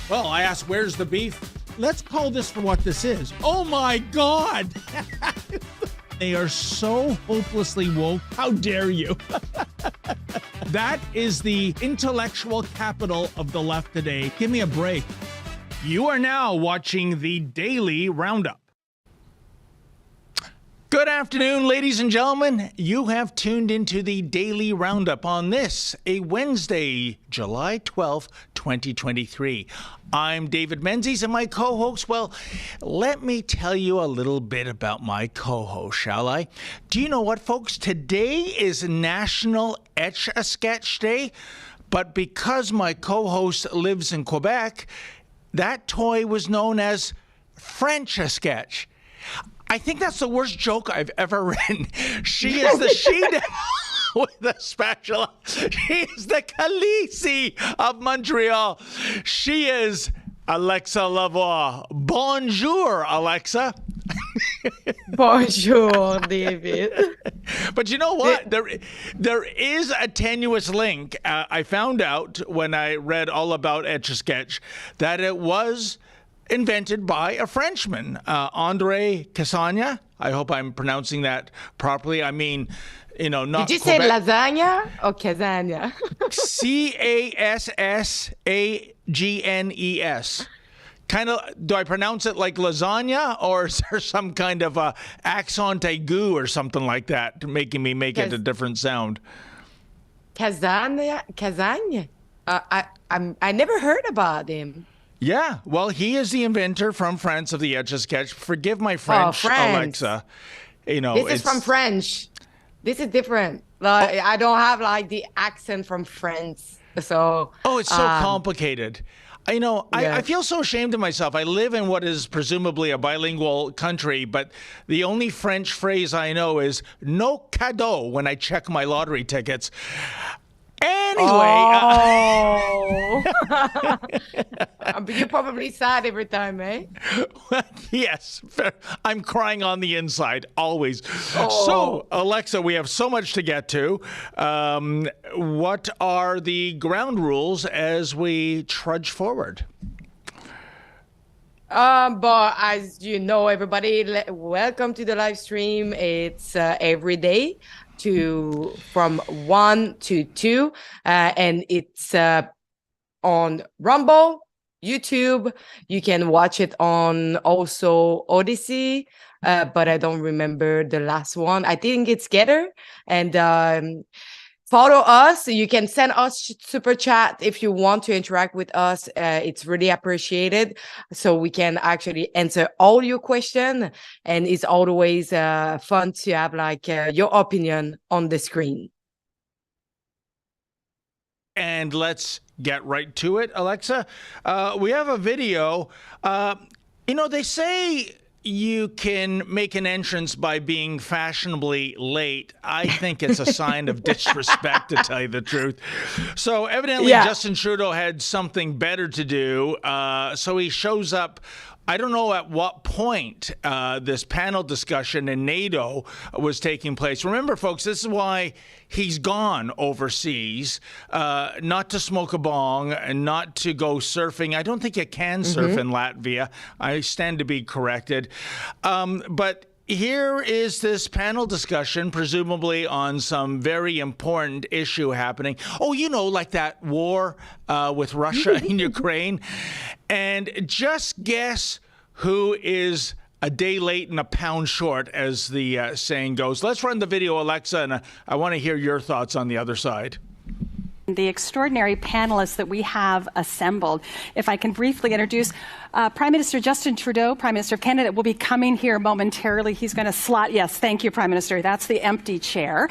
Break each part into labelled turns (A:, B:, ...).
A: Well, I asked, where's the beef? Let's call this for what this is. Oh my God! They are so hopelessly woke. How dare you? That is the intellectual capital of the left today. Give me a break. You are now watching the Daily Roundup. Good afternoon, ladies and gentlemen. You have tuned into the Daily Roundup on this, a Wednesday, July 12th, 2023. I'm David Menzies, and my co-host, well, let me tell you a little bit about my co-host, shall I? Do you know what, folks? Today is National Etch-a-Sketch Day, but because my co-host lives in Quebec, that toy was known as French-a-Sketch. I think that's the worst joke I've ever written. She is the she-devil with a spatula. She is the Khaleesi of Montreal. She is Alexa Lavoie. Bonjour, Alexa.
B: Bonjour, David.
A: But you know what? There is a tenuous link. I found out when I read all about Etch-a-Sketch that it was invented by a Frenchman, Andre Cassagna. I hope I'm pronouncing that properly. I mean, you know, not.
B: Did you
A: Quebec.
B: say lasagna or Casagna?
A: Cassagnes. Kind of, do I pronounce it like lasagna, or is there some kind of accent aigu or something like that making me make it a different sound?
B: Casagna. I never heard about him.
A: Yeah, well, he is the inventor from France of the Etch-a-Sketch. Forgive my French, Alexa. You know,
B: this is from French. This is different. Like, I don't have like the accent from France, so.
A: Oh, it's so complicated. You know, I feel so ashamed of myself. I live in what is presumably a bilingual country, but the only French phrase I know is "no cadeau" when I check my lottery tickets. Anyway.
B: You're probably sad every time, eh?
A: Yes. I'm crying on the inside, always. So, Alexa, we have so much to get to. What are the ground rules as we trudge forward?
B: But as you know, everybody, welcome to the live stream. It's every day from 1 to 2, and it's on Rumble, YouTube. You can watch it on also Odyssey, but I don't remember the last one. I think it's Getter. And follow us. You can send us super chat if you want to interact with us. It's really appreciated, so we can actually answer all your questions. And it's always fun to have like your opinion on the screen.
A: And let's get right to it, Alexa. We have a video. You know, they say you can make an entrance by being fashionably late. I think it's a sign of disrespect, to tell you the truth. So evidently Justin Trudeau had something better to do. So he shows up. I don't know at what point this panel discussion in NATO was taking place. Remember, folks, this is why he's gone overseas, not to smoke a bong and not to go surfing. I don't think you can surf in Latvia. I stand to be corrected. But here is this panel discussion, presumably on some very important issue happening. Oh, you know, like that war with Russia and Ukraine. And just guess who is a day late and a pound short, as the saying goes. Let's run the video, Alexa, and I want to hear your thoughts on the other side.
C: The extraordinary panelists that we have assembled. If I can briefly introduce Prime Minister Justin Trudeau, Prime Minister of Canada, will be coming here momentarily. He's going to slot, yes, thank you, Prime Minister. That's the empty chair.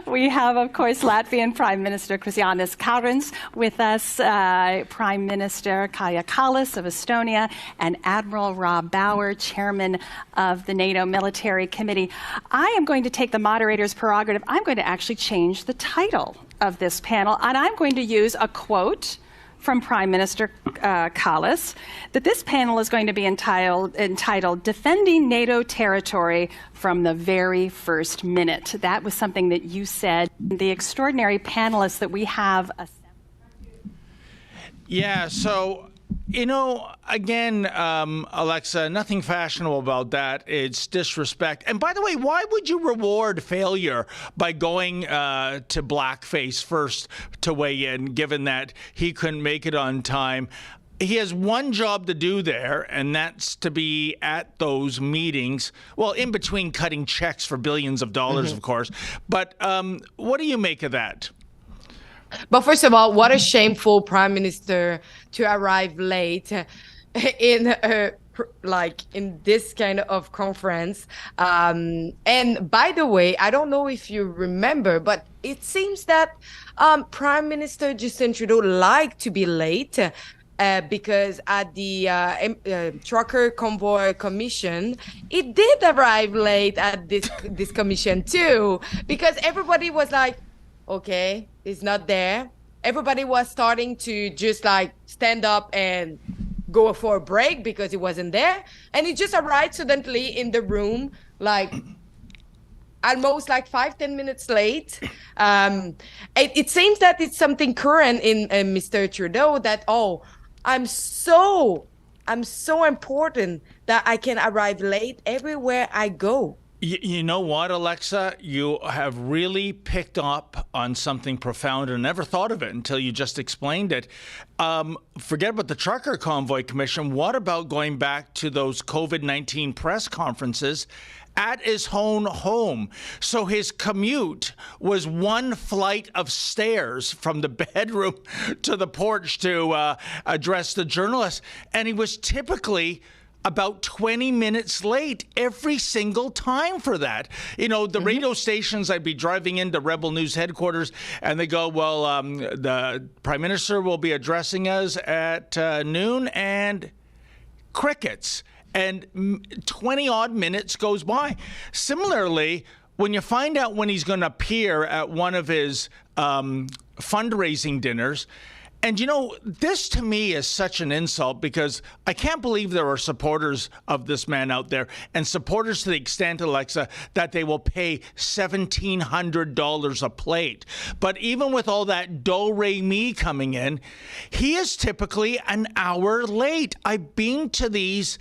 C: We have, of course, Latvian Prime Minister Krišjānis Kariņš with us, Prime Minister Kaja Kallas of Estonia, and Admiral Rob Bauer, Chairman of the NATO Military Committee. I am going to take the moderator's prerogative. I'm going to actually change the title of this panel, and I'm going to use a quote from Prime Minister Kallas, that this panel is going to be entitled Defending NATO Territory from the Very First Minute. That was something that you said. The extraordinary panelists that we have.
A: Yeah, so, again, Alexa, nothing fashionable about that. It's disrespect. And by the way, why would you reward failure by going to blackface first to weigh in, given that he couldn't make it on time? He has one job to do there, and that's to be at those meetings. Well, in between cutting checks for billions of dollars, of course. But what do you make of that?
B: But first of all, what a shameful prime minister to arrive late in in this kind of conference. And by the way, I don't know if you remember, but it seems that Prime Minister Justin Trudeau liked to be late. Because at the Trucker Convoy Commission, it did arrive late at this commission too, because everybody was like, okay, it's not there. Everybody was starting to just stand up and go for a break because it wasn't there. And it just arrived suddenly in the room, almost 5-10 minutes late. It seems that it's something current in Mr. Trudeau that, I'm so important that I can arrive late everywhere I go.
A: You know what, Alexa? You have really picked up on something profound and never thought of it until you just explained it. Forget about the Trucker Convoy Commission. What about going back to those COVID-19 press conferences at his own home? So his commute was one flight of stairs from the bedroom to the porch to address the journalists. And he was typically about 20 minutes late every single time for that. The radio stations, I'd be driving into Rebel News headquarters and they go, well, the Prime Minister will be addressing us at noon, and crickets. And 20 odd minutes goes by. Similarly, when you find out when he's going to appear at one of his fundraising dinners, and this to me is such an insult, because I can't believe there are supporters of this man out there, and supporters to the extent, Alexa, that they will pay $1,700 a plate. But even with all that do-re-mi coming in, he is typically an hour late. I've been to these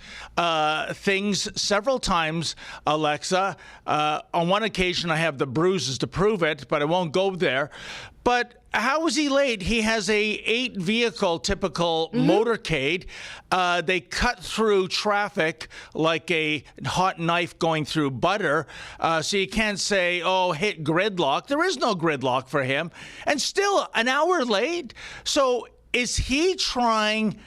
A: things several times, Alexa. On one occasion, I have the bruises to prove it, but I won't go there. But how was he late? He has a 8-vehicle typical motorcade. They cut through traffic like a hot knife going through butter. So you can't say, hit gridlock. There is no gridlock for him. And still an hour late. So is he trying,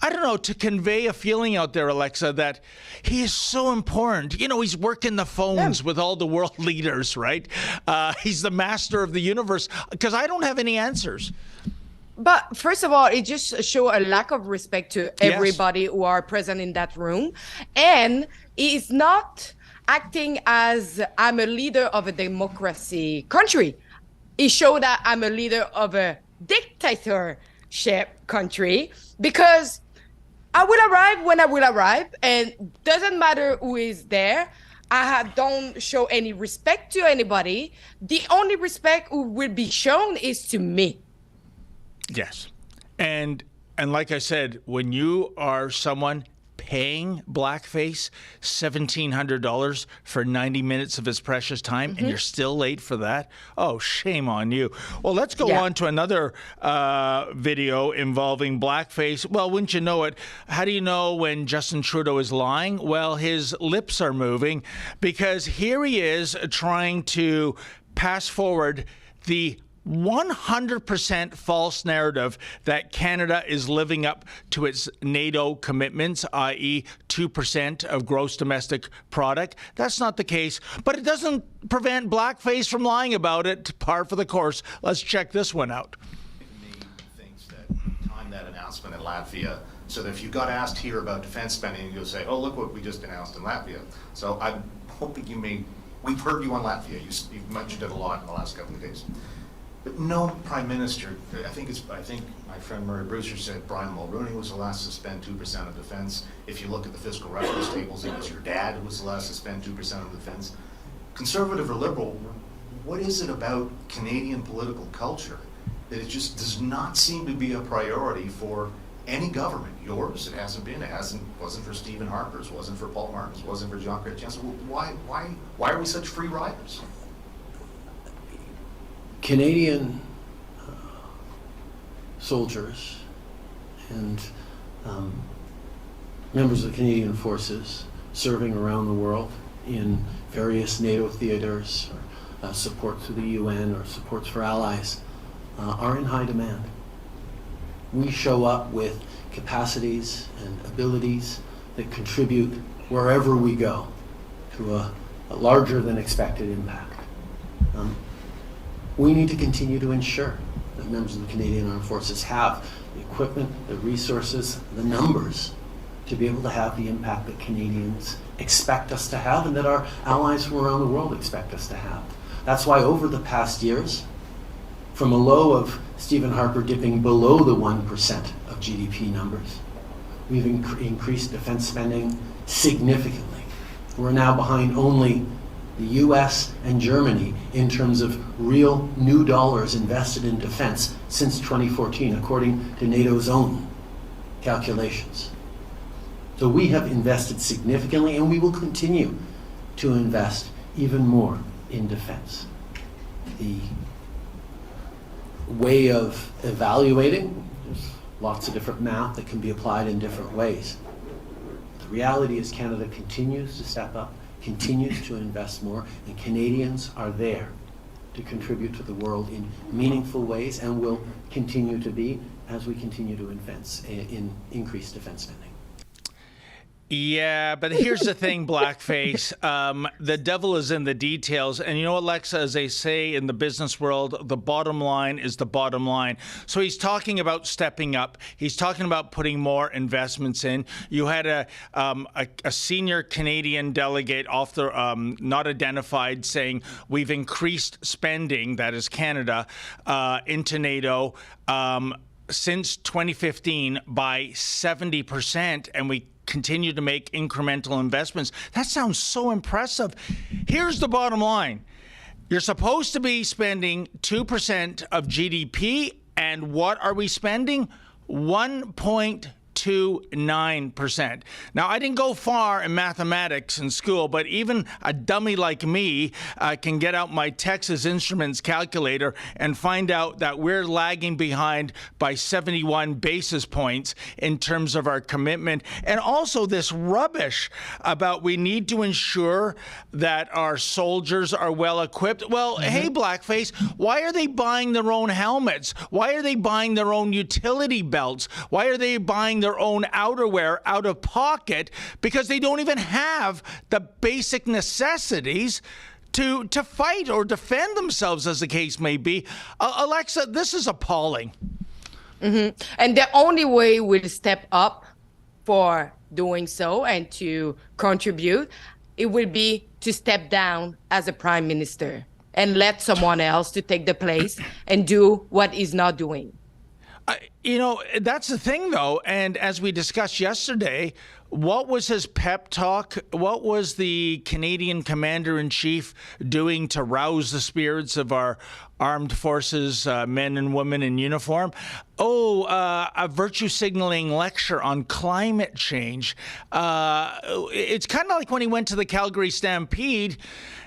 A: I don't know, to convey a feeling out there, Alexa, that he is so important? He's working the phones with all the world leaders, right? He's the master of the universe, because I don't have any answers.
B: But first of all, it just shows a lack of respect to everybody who are present in that room. And he is not acting as, I'm a leader of a democracy country. He showed that I'm a leader of a dictatorship country, because I will arrive when I will arrive, and doesn't matter who is there. Don't show any respect to anybody. The only respect who will be shown is to me.
A: Yes. And like I said, when you are someone paying blackface $1,700 for 90 minutes of his precious time, and you're still late for that, shame on you. Well, let's go on to another video involving blackface. Well, wouldn't you know it? How do you know when Justin Trudeau is lying? Well, his lips are moving, because here he is trying to pass forward the 100% false narrative that Canada is living up to its NATO commitments, i.e. 2% of gross domestic product. That's not the case, but it doesn't prevent blackface from lying about it. Par for the course. Let's check this one out.
D: Thinks that time that announcement in Latvia, so that if you got asked here about defense spending, you'll say, look what we just announced in Latvia. So I'm hoping we've heard you on Latvia. You've mentioned it a lot in the last couple of days. But no Prime Minister, I think my friend Murray Brewster said Brian Mulroney was the last to spend 2% of defense. If you look at the fiscal reference tables, it was your dad who was the last to spend 2% of defense. Conservative or liberal, what is it about Canadian political culture that it just does not seem to be a priority for any government. Yours, it hasn't been. Wasn't for Stephen Harper's, wasn't for Paul Martin's, wasn't for John Chrétien. Why are we such free riders?
E: Canadian soldiers and members of the Canadian forces serving around the world in various NATO theaters, or support to the UN or supports for allies, are in high demand. We show up with capacities and abilities that contribute wherever we go to a larger than expected impact. We need to continue to ensure that members of the Canadian Armed Forces have the equipment, the resources, the numbers to be able to have the impact that Canadians expect us to have and that our allies from around the world expect us to have. That's why over the past years, from a low of Stephen Harper dipping below the 1% of GDP numbers, we've increased defense spending significantly. We're now behind only the US and Germany in terms of real new dollars invested in defense since 2014, according to NATO's own calculations. So we have invested significantly, and we will continue to invest even more in defense. The way of evaluating, there's lots of different math that can be applied in different ways. The reality is Canada continues to step up, continues to invest more, and Canadians are there to contribute to the world in meaningful ways and will continue to be as we continue to increase defense spending.
A: Yeah, but here's the thing, Blackface. The devil is in the details. And you know, Alexa, as they say in the business world, the bottom line is the bottom line. So he's talking about stepping up. He's talking about putting more investments in. You had a senior Canadian delegate off the not identified saying we've increased spending, that is Canada, into NATO since 2015 by 70%, and we continue to make incremental investments. That sounds so impressive. Here's the bottom line. You're supposed to be spending 2% of GDP, and what are we spending? 1.29%. Now, I didn't go far in mathematics in school, but even a dummy like me can get out my Texas Instruments calculator and find out that we're lagging behind by 71 basis points in terms of our commitment. And also this rubbish about we need to ensure that our soldiers are well equipped. Well, hey, Blackface, why are they buying their own helmets? Why are they buying their own utility belts? Why are they buying their own outerwear out of pocket? Because they don't even have the basic necessities to fight or defend themselves, as the case may be. Alexa, this is appalling.
B: And the only way we'll step up for doing so and to contribute, it will be to step down as a prime minister and let someone else to take the place and do what he's not doing.
A: You know, that's the thing, though. And as we discussed yesterday, what was his pep talk? What was the Canadian Commander-in-Chief doing to rouse the spirits of our armed forces, men and women in uniform? A virtue signaling lecture on climate change. It's kind of like when he went to the Calgary Stampede,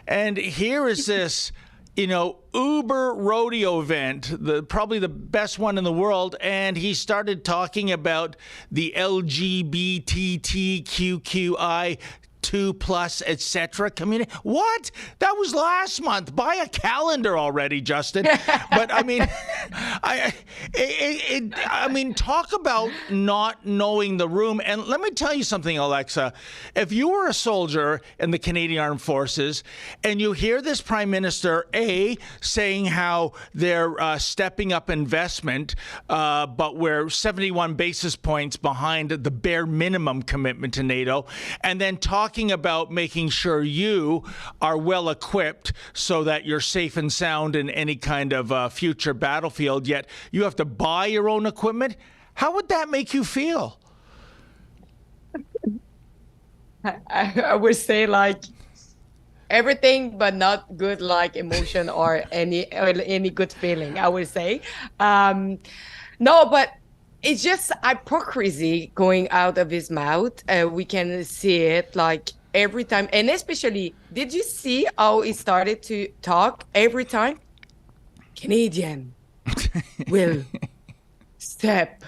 A: and here is this Uber rodeo event, probably the best one in the world, and he started talking about the LGBTQI2+, etc. community. What? That was last month. Buy a calendar already, Justin. But I mean, talk about not knowing the room. And let me tell you something, Alexa. If you were a soldier in the Canadian Armed Forces and you hear this Prime Minister, saying how they're stepping up investment, but we're 71 basis points behind the bare minimum commitment to NATO, and then talking about making sure you are well equipped so that you're safe and sound in any kind of future battlefield, yet you have to buy your own equipment. How would that make you feel?
B: I would say, like, everything, but not good like emotion or any good feeling, I would say. No, but it's just hypocrisy going out of his mouth. We can see it like every time. And especially, did you see how he started to talk every time? Canadian will step.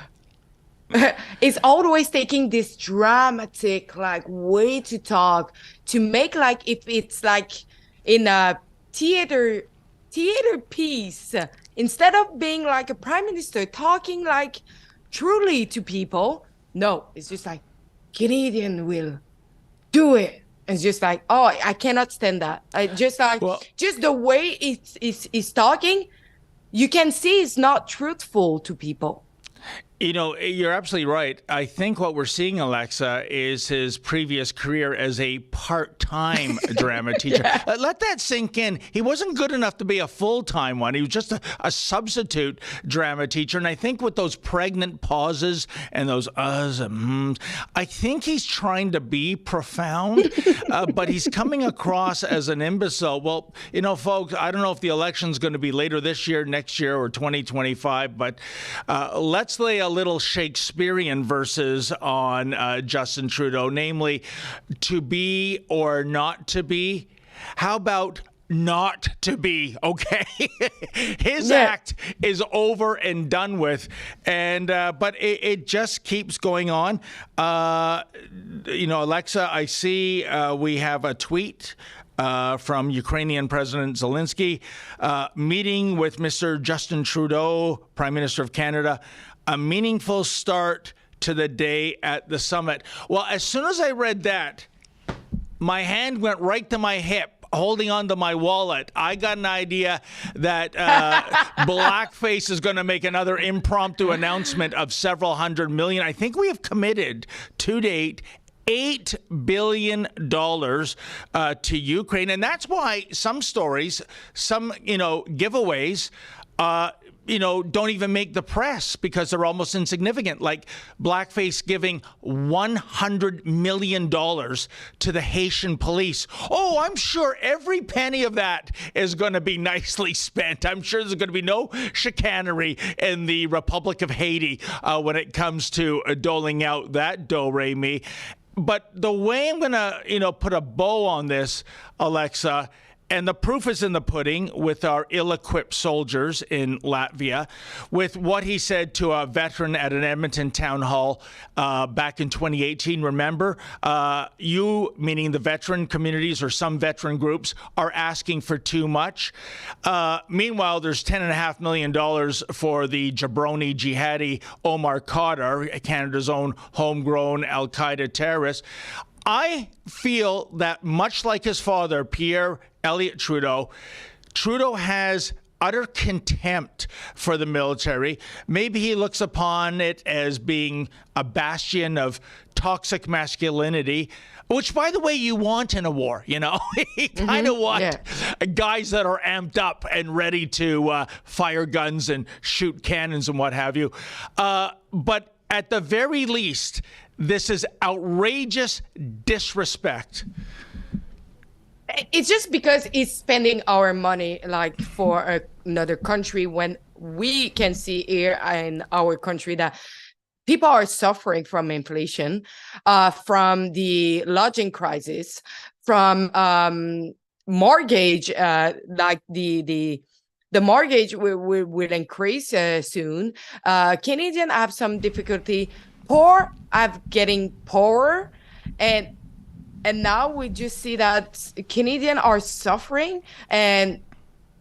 B: It's always taking this dramatic like way to talk to make like if it's like in a theater piece, instead of being like a prime minister talking like truly to people. No, it's just like Canadian will do it. It's just like, oh, I cannot stand that. Just the way it's talking, you can see it's not truthful to people.
A: You know, you're absolutely right. I think what we're seeing, Alexa, is his previous career as a part-time drama teacher. Let that sink in. He wasn't good enough to be a full-time one. He was just a substitute drama teacher. And I think with those pregnant pauses and those uhs and hms, I think he's trying to be profound, but he's coming across as an imbecile. Well, you know, folks, I don't know if the election's going to be later this year, next year, or 2025, but let's lay a little Shakespearean verses on Justin Trudeau, namely, to be or not to be. How about not to be, okay? His act is over and done with, and but it just keeps going on. You know, Alexa, I see we have a tweet from Ukrainian President Zelensky, meeting with Mr. Justin Trudeau, Prime Minister of Canada, a meaningful start to the day at the summit. Well, as soon as I read that, my hand went right to my hip, holding onto my wallet. I got an idea that Blackface is going to make another impromptu announcement of several $100 million. I think we have committed to date $8 billion to Ukraine. And that's why some stories, some, giveaways, don't even make the press because they're almost insignificant, like Blackface giving $100 million to the Haitian police. Oh, I'm sure every penny of that is going to be nicely spent. I'm sure there's going to be no chicanery in the Republic of Haiti when it comes to doling out that do-re-mi. But the way I'm going to, put a bow on this, Alexa, and the proof is in the pudding with our ill-equipped soldiers in Latvia, with what he said to a veteran at an Edmonton town hall back in 2018. Remember, you, meaning the veteran communities or some veteran groups, are asking for too much. Meanwhile, there's $10.5 million for the jabroni jihadi Omar Khadr, Canada's own homegrown al-Qaeda terrorist. I feel that much like his father, Pierre Elliott Trudeau, Trudeau has utter contempt for the military. Maybe he looks upon it as being a bastion of toxic masculinity, which, by the way, you want in a war, You kind of want guys that are amped up and ready to fire guns and shoot cannons and what have you. But at the very least, this is outrageous disrespect.
B: It's just because he's spending our money like for another country when we can see here in our country that people are suffering from inflation, from the lodging crisis, from mortgage, like the mortgage will increase soon. Canadians have some difficulty. Poor are getting poorer, and now we just see that Canadians are suffering, and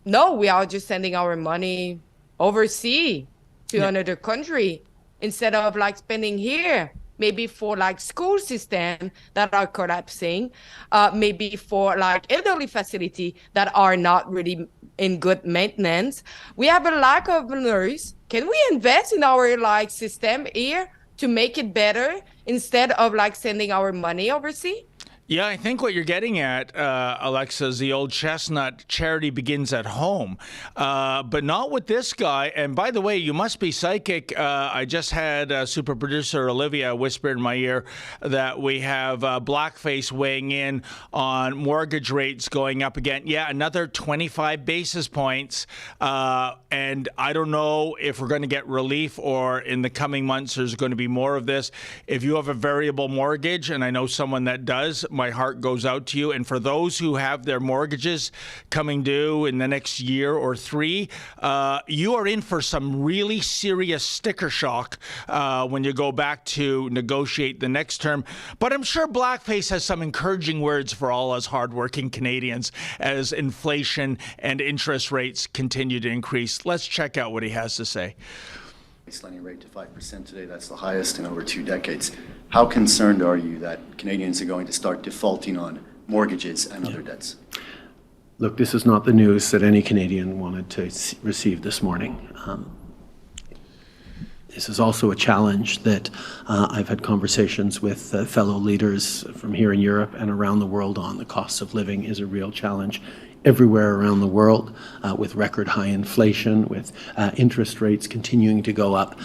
B: no, we are just sending our money overseas to another country instead of like spending here, maybe for like school system that are collapsing, maybe for like elderly facility that are not really in good maintenance. We have a lack of nurse. Can we invest in our like system here to make it better instead of like sending our money overseas?
A: Yeah, I think what you're getting at, Alexa, is the old chestnut, charity begins at home. But not with this guy. And by the way, you must be psychic. I just had super producer Olivia whisper in my ear that we have blackface weighing in on mortgage rates going up again. Yeah, another 25 basis points. And I don't know if we're going to get relief or in the coming months there's going to be more of this. If you have a variable mortgage, and I know someone that does, my heart goes out to you. And for those who have their mortgages coming due in the next year or three, you are in for some really serious sticker shock when you go back to negotiate the next term. But I'm sure Blackface has some encouraging words for all us hardworking Canadians as inflation and interest rates continue to increase. Let's check out what he has to say.
F: Lending rate to 5% today, that's the highest in over 2 decades. How concerned are you that Canadians are going to start defaulting on mortgages and other debts?
E: Look, this is not the news that any Canadian wanted to receive this morning. This is also a challenge that I've had conversations with fellow leaders from here in Europe and around the world on. The cost of living is a real challenge everywhere around the world, with record high inflation, with interest rates continuing to go up.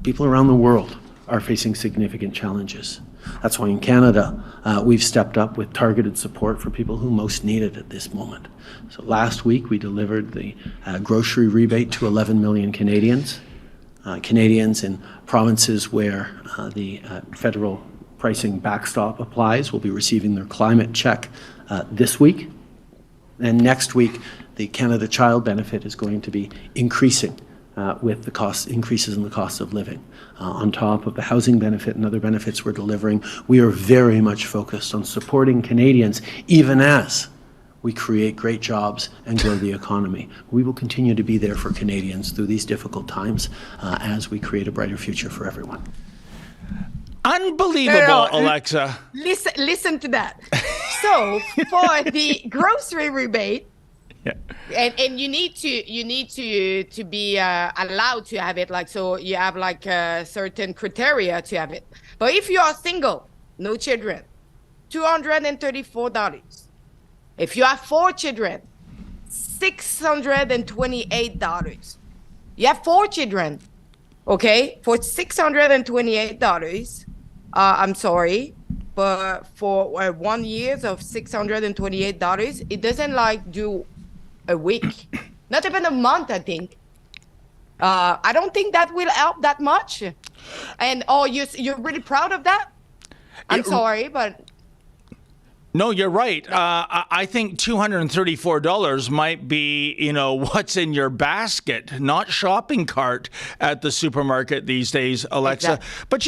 E: People around the world are facing significant challenges. That's why in Canada, we've stepped up with targeted support for people who most need it at this moment. So last week, we delivered the grocery rebate to 11 million Canadians. Canadians in provinces where the federal pricing backstop applies will be receiving their climate check this week. And next week, the Canada Child Benefit is going to be increasing with the cost increases in the cost of living. On top of the housing benefit and other benefits we're delivering, we are very much focused on supporting Canadians, even as we create great jobs and grow the economy. We will continue to be there for Canadians through these difficult times as we create a brighter future for everyone.
A: Unbelievable, Alexa.
B: Listen to that. So for the grocery rebate,
A: yeah.
B: and you need to be allowed to have it, like, so you have like certain criteria to have it. But if you are single, no children, $234. If you have 4 children, $628. You have 4 children, okay, for $628. I'm sorry, but for 1 year of $628, it doesn't like do a week, not even a month, I think. I don't think that will help that much. And you're really proud of that? I'm sorry, but...
A: No, you're right. I think $234 might be, what's in your basket, not shopping cart at the supermarket these days, Alexa. Exactly. But,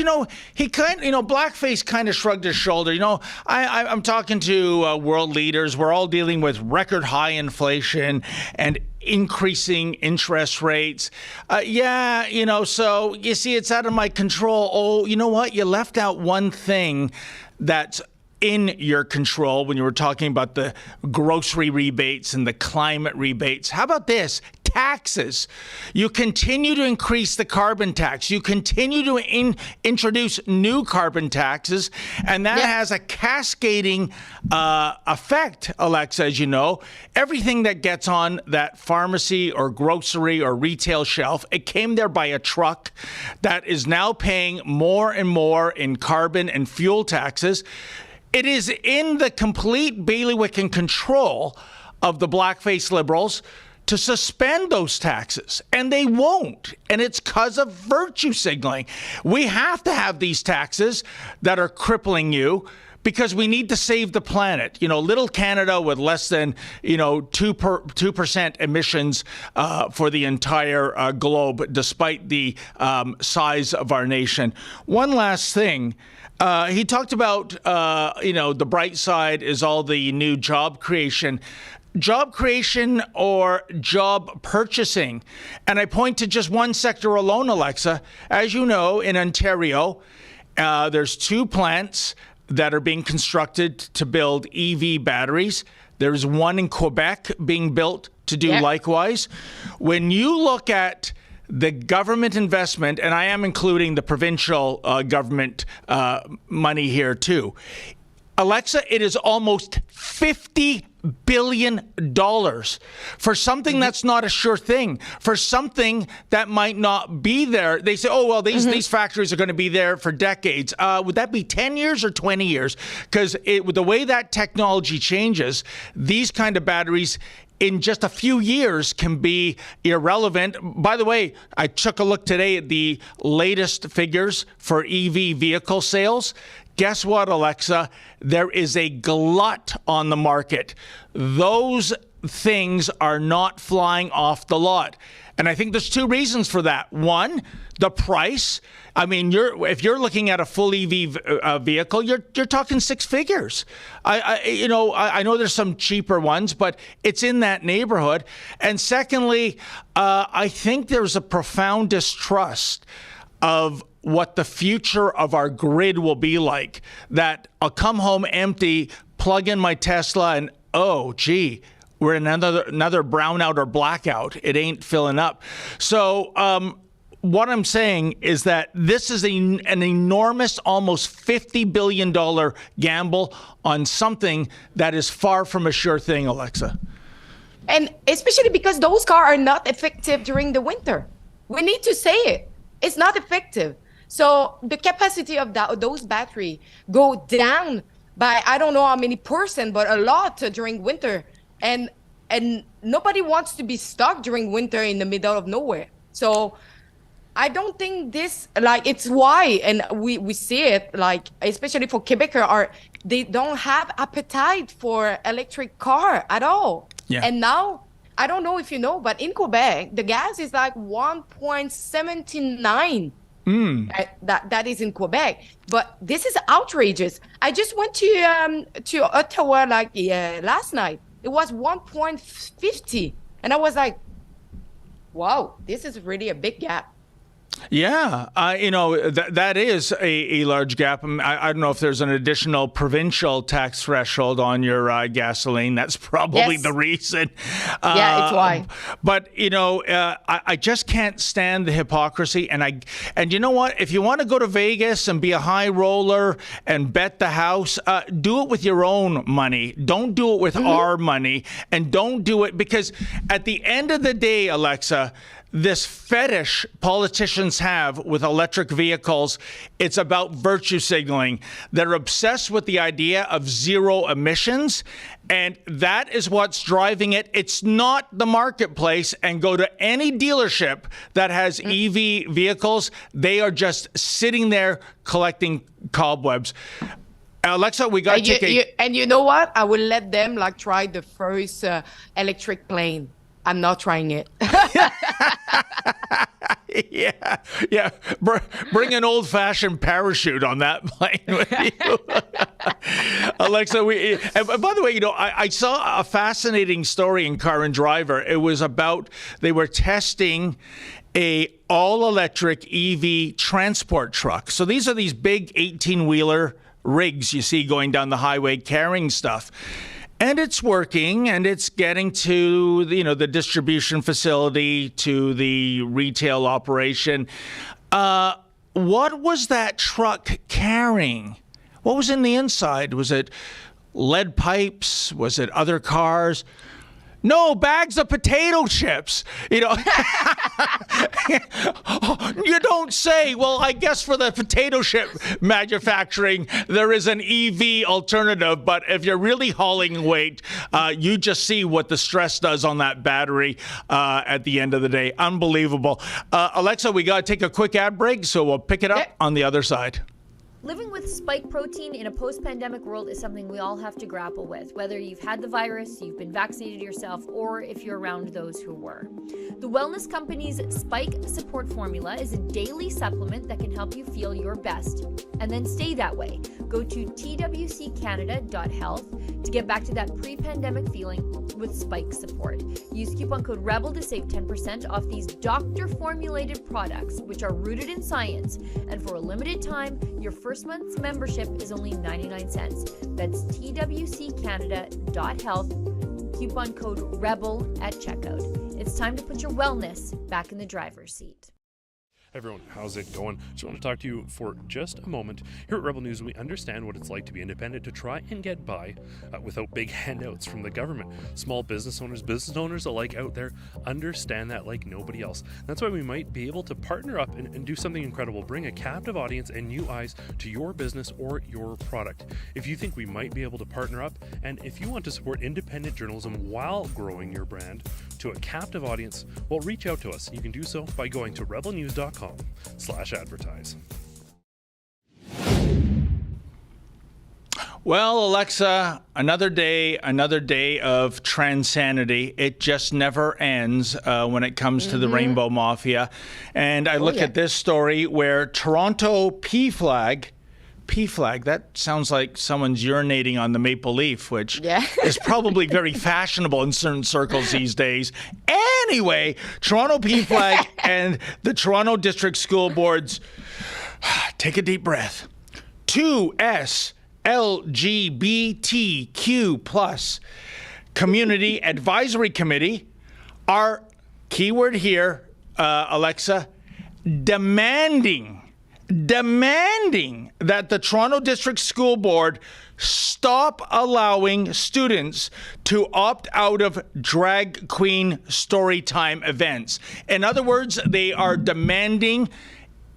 A: he Blackface kind of shrugged his shoulder. I'm talking to world leaders. We're all dealing with record high inflation and increasing interest rates. So you see, it's out of my control. Oh, you know what? You left out one thing that's in your control when you were talking about the grocery rebates and the climate rebates. How about this? Taxes. You continue to increase the carbon tax. You continue to introduce new carbon taxes, and that has a cascading effect, Alexa, as you know. Everything that gets on that pharmacy or grocery or retail shelf, it came there by a truck that is now paying more and more in carbon and fuel taxes. It is in the complete bailiwick and control of the blackface Liberals to suspend those taxes, and they won't. And it's because of virtue signaling. We have to have these taxes that are crippling you because we need to save the planet. Little Canada with less than 2% emissions for the entire globe, despite the size of our nation. One last thing. He talked about, the bright side is all the new job creation. Job creation or job purchasing. And I point to just one sector alone, Alexa. As you know, in Ontario, there's 2 plants that are being constructed to build EV batteries. There's one in Quebec being built to do likewise. When you look at the government investment, and I am including the provincial government money here too, Alexa, it is almost $50 billion for something that's not a sure thing, for something that might not be there. They say, oh, well, these factories are going to be there for decades. Would that be 10 years or 20 years? Because with the way that technology changes, these kind of batteries in just a few years can be irrelevant. By the way, I took a look today at the latest figures for EV vehicle sales. Guess what, Alexa? There is a glut on the market. Those things are not flying off the lot. And I think there's two reasons for that. One, the price. I mean, if you're looking at a full EV vehicle, you're talking six figures. I know there's some cheaper ones, but it's in that neighborhood. And secondly, I think there's a profound distrust of what the future of our grid will be like. That I'll come home empty, plug in my Tesla, and oh, gee, we're in another brownout or blackout. It ain't filling up. So what I'm saying is that this is an enormous, almost $50 billion gamble on something that is far from a sure thing, Alexa.
B: And especially because those cars are not effective during the winter. We need to say it. It's not effective. So the capacity of those batteries go down by, I don't know how many percent, but a lot during winter. And nobody wants to be stuck during winter in the middle of nowhere. So I don't think this, it's why, and we see it, especially for Quebecers, they don't have appetite for electric car at all.
A: Yeah.
B: And now, I don't know if you know, but in Quebec, the gas is like 1.79. That is in Quebec, but this is outrageous. I just went to Ottawa last night. It was 1.50, and I was like, "Wow, this is really a big gap."
A: Yeah, that is a large gap. I don't know if there's an additional provincial tax threshold on your gasoline. That's probably the reason.
B: Yeah, it's why.
A: But I just can't stand the hypocrisy. And you know what? If you want to go to Vegas and be a high roller and bet the house, do it with your own money. Don't do it with our money, and don't do it because at the end of the day, Alexa, this fetish politicians have with electric vehicles, it's about virtue signaling. They're obsessed with the idea of zero emissions, and that is what's driving it. It's not the marketplace. And go to any dealership that has EV vehicles, they are just sitting there collecting cobwebs. Alexa, we got to take
B: and you know what? I will let them try the first electric plane. I'm not trying it.
A: Yeah. Bring an old-fashioned parachute on that plane with you. Alexa, and by the way, I saw a fascinating story in Car and Driver. It was about, they were testing a all-electric EV transport truck. So these are these big 18-wheeler rigs you see going down the highway carrying stuff. And it's working, and it's getting to the distribution facility, to the retail operation. What was that truck carrying? What was in the inside? Was it lead pipes? Was it other cars? No, bags of potato chips. You don't say. Well, I guess for the potato chip manufacturing, there is an EV alternative. But if you're really hauling weight, you just see what the stress does on that battery at the end of the day. Unbelievable. Alexa, we got to take a quick ad break, so we'll pick it up on the other side.
G: Living with spike protein in a post-pandemic world is something we all have to grapple with, whether you've had the virus, you've been vaccinated yourself, or if you're around those who were. The wellness company's Spike Support Formula is a daily supplement that can help you feel your best, and then stay that way. Go to twccanada.health to get back to that pre-pandemic feeling with Spike Support. Use coupon code REBEL to save 10% off these doctor-formulated products, which are rooted in science, and for a limited time, your first month's membership is only 99 cents. That's twccanada.health, coupon code REBEL at checkout. It's time to put your wellness back in the driver's seat.
H: Everyone, how's it going? Just want to talk to you for just a moment. Here at Rebel News, we understand what it's like to be independent, to try and get by without big handouts from the government. Small business owners alike out there understand that like nobody else. That's why we might be able to partner up and do something incredible. Bring a captive audience and new eyes to your business or your product. If you think we might be able to partner up, and if you want to support independent journalism while growing your brand to a captive audience, well, reach out to us. You can do so by going to rebelnews.com/advertise.
A: Well, Alexa, another day of transanity. It just never ends when it comes to the Rainbow Mafia. And I look at this story where Toronto P-Flag, that sounds like someone's urinating on the maple leaf, which is probably very fashionable in certain circles these days. Anyway, Toronto P-Flag and the Toronto District School Board's, take a deep breath, 2S LGBTQ plus Community Advisory Committee are, keyword here, Alexa, demanding that the Toronto District School Board stop allowing students to opt out of drag queen storytime events. In other words, they are demanding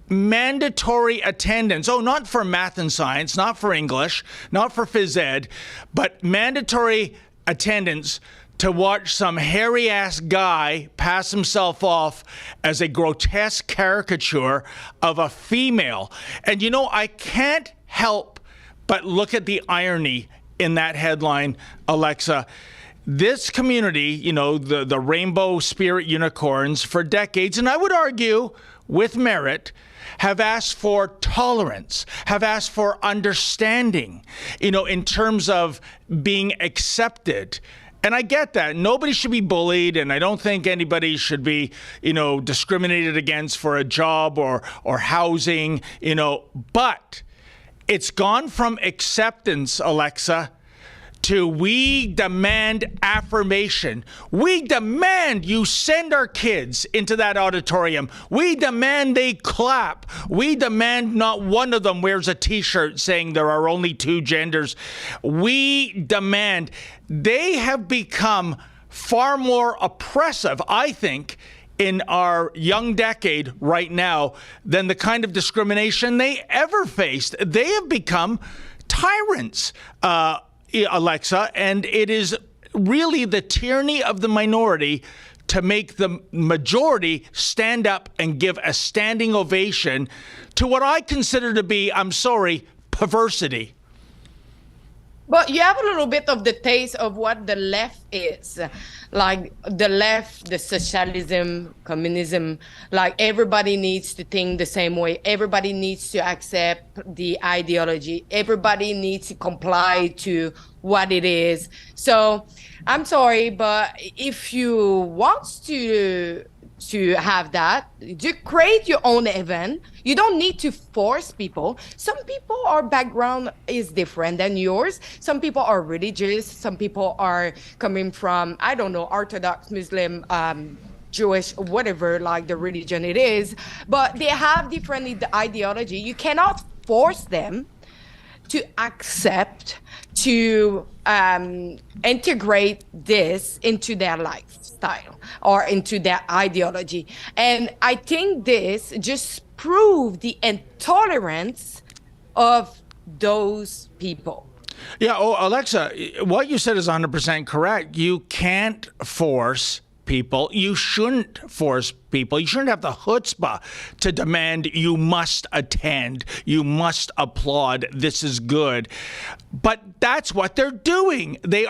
A: mandatory attendance. Oh, not for math and science, not for English, not for phys ed, but mandatory attendance to watch some hairy-ass guy pass himself off as a grotesque caricature of a female. And, you know, I can't help but look at the irony in that headline, Alexa. This community, you know, the Rainbow Spirit Unicorns, for decades, and I would argue with merit, have asked for tolerance, have asked for understanding, you know, in terms of being accepted. And I get that. Nobody should be bullied, and I don't think anybody should be, you know, discriminated against for a job or housing, you know. But it's gone from acceptance, Alexa, to we demand affirmation. We demand you send our kids into that auditorium. We demand they clap. We demand not one of them wears a t-shirt saying there are only two genders. We demand. They have become far more oppressive, I think, in our young decade right now than the kind of discrimination they ever faced. They have become tyrants, Alexa, and it is really the tyranny of the minority to make the majority stand up and give a standing ovation to what I consider to be, I'm sorry, perversity.
B: But you have a little bit of the taste of what the left is. Like the left, the socialism, communism, like everybody needs to think the same way. Everybody needs to accept the ideology. Everybody needs to comply to what it is. So I'm sorry, but if you want to have that, to create your own event. You don't need to force people. Some people, our background is different than yours. Some people are religious. Some people are coming from, I don't know, Orthodox, Muslim, Jewish, whatever, like the religion it is. But they have different ideology. You cannot force them to accept, to integrate this into their lifestyle or into their ideology. And I think this just proved the intolerance of those people.
A: Yeah, Alexa, what you said is 100% correct. You can't force people. You shouldn't force people. You shouldn't have the chutzpah to demand you must attend, you must applaud, this is good. But that's what they're doing. The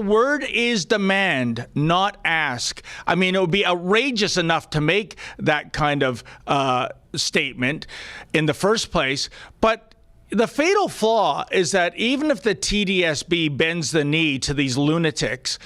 A: word is demand, not ask. I mean, it would be outrageous enough to make that kind of statement in the first place, but the fatal flaw is that even if the TDSB bends the knee to these lunatics,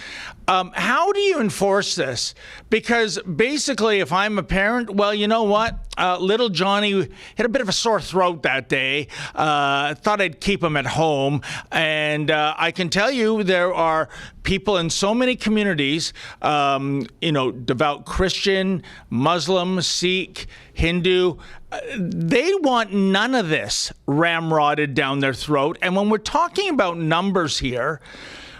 A: how do you enforce this? Because basically, if I'm a parent, well, you know what? Little Johnny had a bit of a sore throat that day. Thought I'd keep him at home. And I can tell you there are people in so many communities, devout Christian, Muslim, Sikh, Hindu, they want none of this ramrodded down their throat. And when we're talking about numbers here,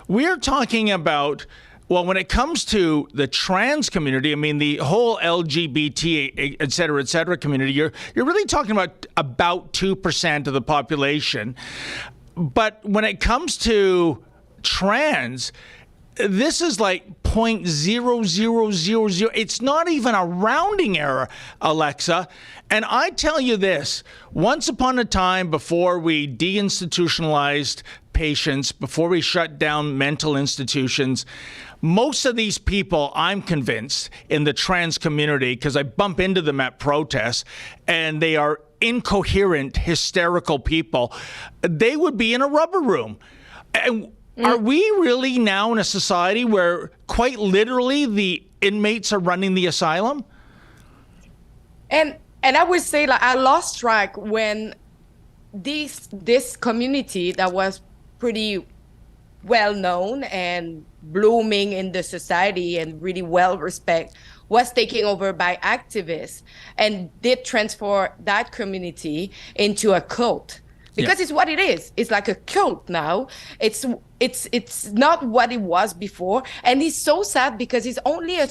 A: we're talking about, well, when it comes to the trans community, I mean, the whole LGBT, et cetera, community, you're really talking about 2% of the population. But when it comes to trans, this is like 0.0000. It's not even a rounding error, Alexa. And I tell you this, once upon a time, before we deinstitutionalized patients, before we shut down mental institutions, most of these people, I'm convinced, in the trans community, because I bump into them at protests, and they are incoherent, hysterical people, they would be in a rubber room. And are we really now in a society where quite literally the inmates are running the asylum?
B: And I would say, like, I lost track when this community that was pretty well known and blooming in the society and really well respected was taken over by activists and did transform that community into a cult. Because it's what it is. It's like a cult now. It's not what it was before. And it's so sad because it's only a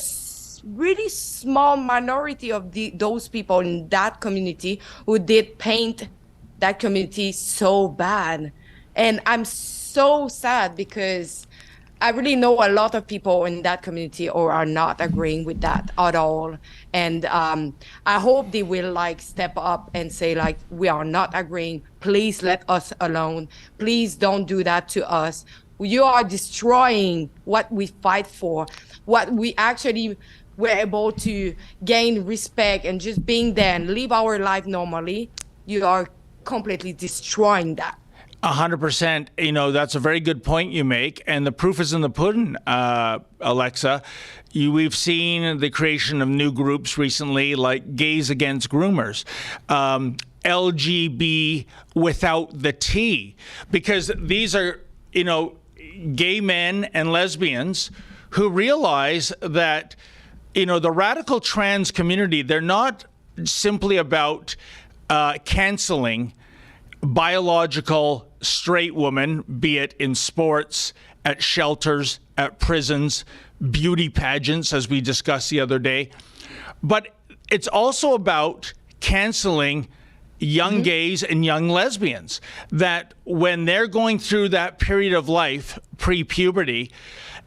B: really small minority of those people in that community who did paint that community so bad. And I'm so sad because I really know a lot of people in that community or are not agreeing with that at all. And I hope they will step up and say, we are not agreeing. Please let us alone. Please don't do that to us. You are destroying what we fight for, what we actually were able to gain respect and just being there and live our life normally. You are completely destroying that.
A: 100%. That's a very good point you make. And the proof is in the pudding, Alexa. We've seen the creation of new groups recently, like Gays Against Groomers, LGB without the T, because these are, gay men and lesbians who realize that, the radical trans community, they're not simply about canceling biological straight women, be it in sports, at shelters, at prisons, beauty pageants, as we discussed the other day. But it's also about canceling young gays and young lesbians, that when they're going through that period of life, pre-puberty,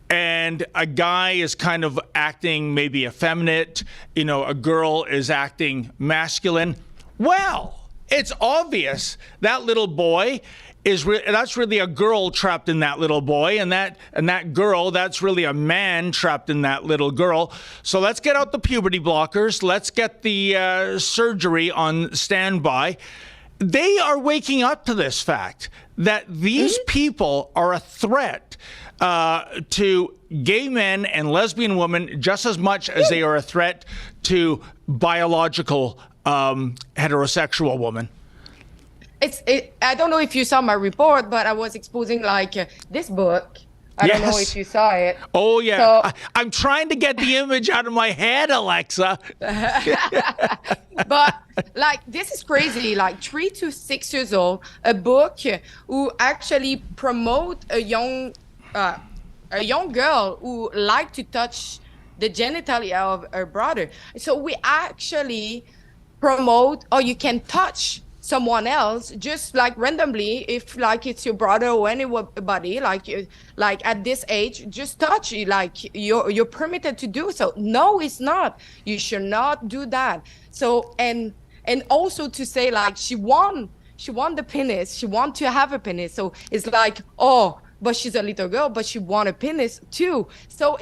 A: and a guy is kind of acting maybe effeminate, a girl is acting masculine, well, it's obvious that little boy that's really a girl trapped in that little boy, and that girl, that's really a man trapped in that little girl. So let's get out the puberty blockers. Let's get the surgery on standby. They are waking up to this fact that these people are a threat to gay men and lesbian women just as much as they are a threat to biological heterosexual women.
B: I don't know if you saw my report, but I was exposing this book. I don't know if you saw it.
A: Oh, yeah. So, I'm trying to get the image out of my head, Alexa.
B: But this is crazy. 3 to 6 years old, a book who actually promote a young girl who liked to touch the genitalia of her brother. So we actually promote, or you can touch someone else just randomly, if it's your brother or anybody, at this age, just touch it, you're permitted to do so. No, it's not. You should not do that. So and also to say she won the penis, she want to have a penis. So it's but she's a little girl, but she want a penis too. So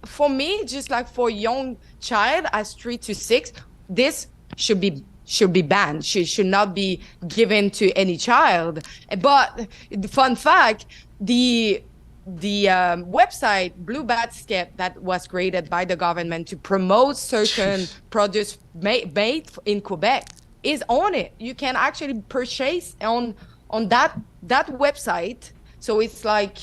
B: for me, just for a young child as 3 to 6, this should be should be banned, should not be given to any child. But the fun fact, the website Blue Basket that was created by the government to promote certain produce made in Quebec is on it. You can actually purchase on that website. So it's like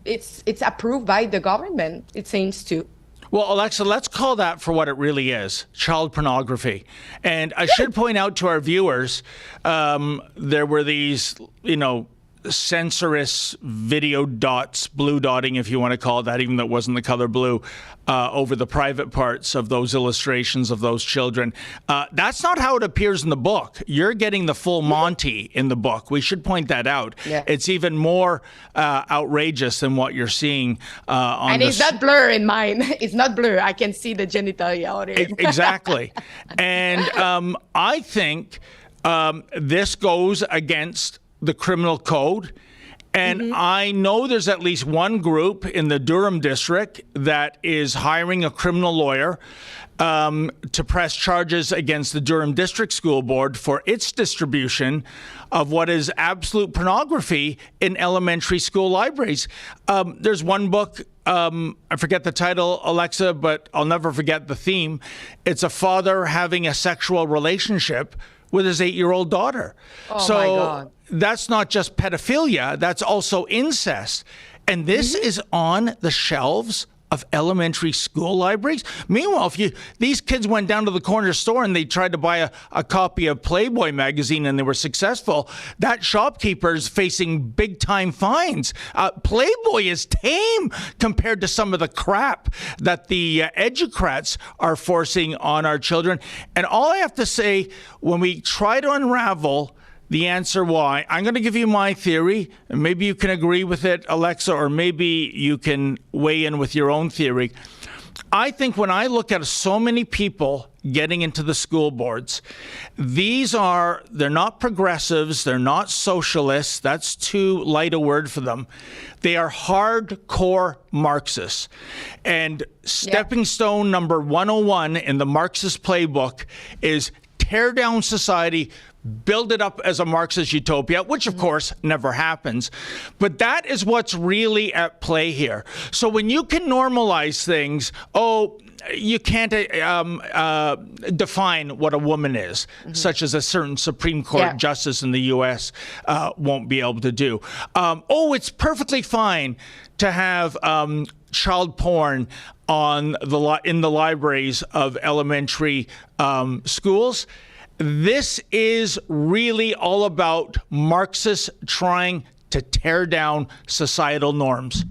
B: it's approved by the government, it seems to.
A: Well, Alexa, let's call that for what it really is, child pornography. And I should point out to our viewers, there were these, censorious video dots, blue dotting, if you want to call it that, even though it wasn't the color blue, over the private parts of those illustrations of those children. That's not how it appears in the book. You're getting the full Monty in the book. We should point that out. Yeah. It's even more outrageous than what you're seeing on
B: and it's not blur in mine. It's not blur. I can see the genitalia on it.
A: Exactly. And I think this goes against the criminal code. And I know there's at least one group in the Durham district that is hiring a criminal lawyer to press charges against the Durham District School Board for its distribution of what is absolute pornography in elementary school libraries. There's one book, I forget the title, Alexa, but I'll never forget the theme. It's a father having a sexual relationship with his 8-year-old daughter.
B: Oh, my God.
A: That's not just pedophilia, that's also incest. And this is on the shelves of elementary school libraries. Meanwhile, these kids went down to the corner store and they tried to buy a copy of Playboy magazine and they were successful, that shopkeeper is facing big time fines. Playboy is tame compared to some of the crap that the educrats are forcing on our children. And all I have to say, when we try to unravel the answer why, I'm going to give you my theory, and maybe you can agree with it, Alexa, or maybe you can weigh in with your own theory. I think when I look at so many people getting into the school boards, they're not progressives, they're not socialists, that's too light a word for them. They are hardcore Marxists. And stepping stone number 101 in the Marxist playbook is tear down society, build it up as a Marxist utopia, which of course never happens. But that is what's really at play here. So when you can normalize things, you can't define what a woman is, such as a certain Supreme Court justice in the U.S. Won't be able to do. It's perfectly fine to have child porn in the libraries of elementary schools. This is really all about Marxists trying to tear down societal norms.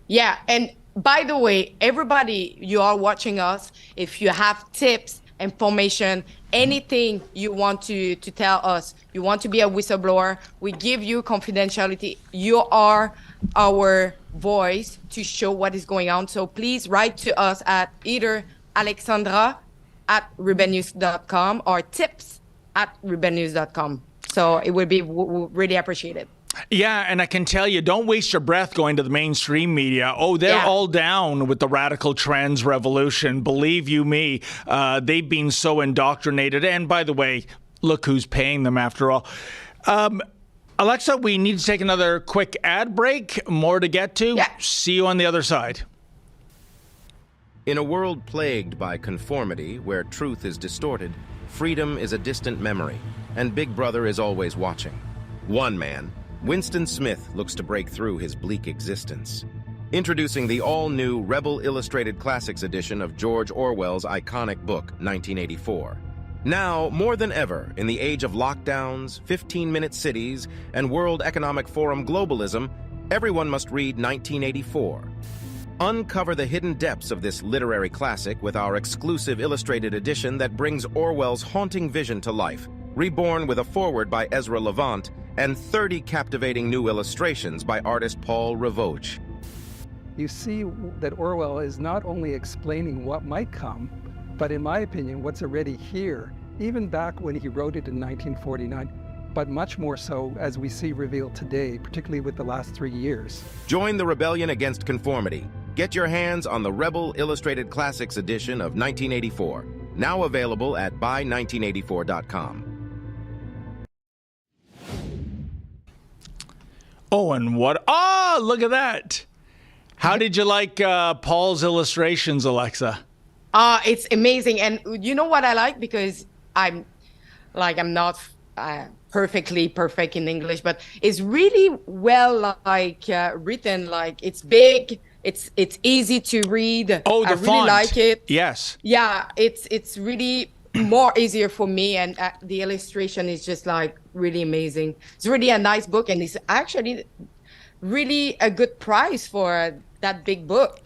B: Yeah, and by the way, everybody, you are watching us, if you have tips, information, anything you want to tell us, you want to be a whistleblower, we give you confidentiality. You are our voice to show what is going on. So please write to us at either alexandra@rebelnews.com or tips@rebelnews.com. So it would be really appreciated.
A: Yeah, and I can tell you, don't waste your breath going to the mainstream media. They're all down with the radical trans revolution. Believe you me, they've been so indoctrinated. And by the way, look who's paying them after all. Alexa, we need to take another quick ad break. More to get to. Yeah. See you on the other side.
I: In a world plagued by conformity, where truth is distorted, freedom is a distant memory, and Big Brother is always watching. One man, Winston Smith, looks to break through his bleak existence. Introducing the all-new Rebel Illustrated Classics edition of George Orwell's iconic book, 1984. Now, more than ever, in the age of lockdowns, 15-minute cities, and World Economic Forum globalism, everyone must read 1984. Uncover the hidden depths of this literary classic with our exclusive illustrated edition that brings Orwell's haunting vision to life, reborn with a foreword by Ezra Levant and 30 captivating new illustrations by artist Paul Ravoche.
J: You see that Orwell is not only explaining what might come, but in my opinion, what's already here, even back when he wrote it in 1949, but much more so as we see revealed today, particularly with the last 3 years.
I: Join the rebellion against conformity. Get your hands on the Rebel Illustrated Classics edition of 1984. Now available at buy1984.com.
A: Oh, and what? Oh, look at that. How did you like Paul's illustrations, Alexa?
B: It's amazing. And you know what I like? Because I'm not perfectly perfect in English, but it's really well written. Like it's big. It's easy to read.
A: Oh, the
B: I really
A: font.
B: like it.
A: Yes.
B: Yeah, it's really more easier for me, and the illustration is just like really amazing. It's really a nice book, and it's actually really a good price for that big book.